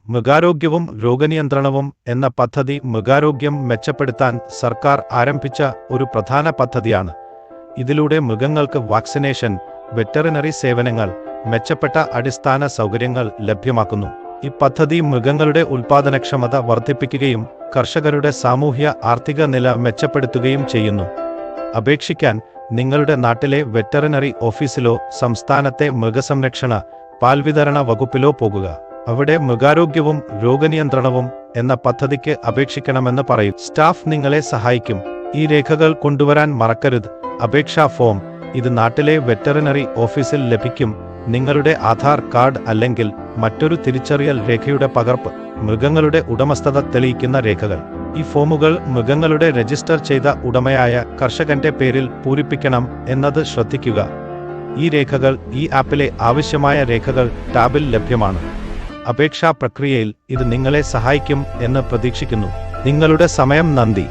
മൃഗാരോഗ്യവും രോഗനിയന്ത്രണവും എന്ന പദ്ധതി മൃഗാരോഗ്യം മെച്ചപ്പെടുത്താൻ സർക്കാർ ആരംഭിച്ച ഒരു പ്രധാന പദ്ധതിയാണ്. ഇതിലൂടെ മൃഗങ്ങൾക്ക് വാക്സിനേഷൻ, വെറ്ററിനറി സേവനങ്ങൾ, മെച്ചപ്പെട്ട അടിസ്ഥാന സൗകര്യങ്ങൾ ലഭ്യമാക്കുന്നു. ഈ പദ്ധതി മൃഗങ്ങളുടെ ഉൽപാദനക്ഷമത വർദ്ധിപ്പിക്കുകയും കർഷകരുടെ സാമൂഹ്യ ആർത്ഥിക നില മെച്ചപ്പെടുത്തുകയും ചെയ്യുന്നു. അപേക്ഷിക്കാൻ നിങ്ങളുടെ നാട്ടിലെ വെറ്ററിനറി ഓഫീസിലോ സംസ്ഥാനത്തെ മൃഗസംരക്ഷണ, പാൽവിതരണ വകുപ്പിലോ പോകുക. അവിടെ മൃഗാരോഗ്യവും രോഗനിയന്ത്രണവും എന്ന പദ്ധതിക്ക് അപേക്ഷിക്കണമെന്ന് പറയും. സ്റ്റാഫ് നിങ്ങളെ സഹായിക്കും. ഈ രേഖകൾ കൊണ്ടുവരാൻ മറക്കരുത്. അപേക്ഷാ ഫോം ഇത് നാട്ടിലെ വെറ്ററിനറി ഓഫീസിൽ ലഭിക്കും. നിങ്ങളുടെ ആധാർ കാർഡ് അല്ലെങ്കിൽ മറ്റൊരു തിരിച്ചറിയൽ രേഖയുടെ പകർപ്പ്, മൃഗങ്ങളുടെ ഉടമസ്ഥത തെളിയിക്കുന്ന രേഖകൾ. ഈ ഫോമുകൾ മൃഗങ്ങളുടെ രജിസ്റ്റർ ചെയ്ത ഉടമയായ കർഷകന്റെ പേരിൽ പൂരിപ്പിക്കണം എന്നത് ശ്രദ്ധിക്കുക. ഈ രേഖകൾ ഈ ആപ്പിലെ ആവശ്യമായ രേഖകൾ ടാബിൽ ലഭ്യമാണ്. അപേക്ഷാ പ്രക്രിയയിൽ ഇത് നിങ്ങളെ സഹായിക്കും എന്ന് പ്രതീക്ഷിക്കുന്നു. നിങ്ങളുടെ സമയം നന്ദി.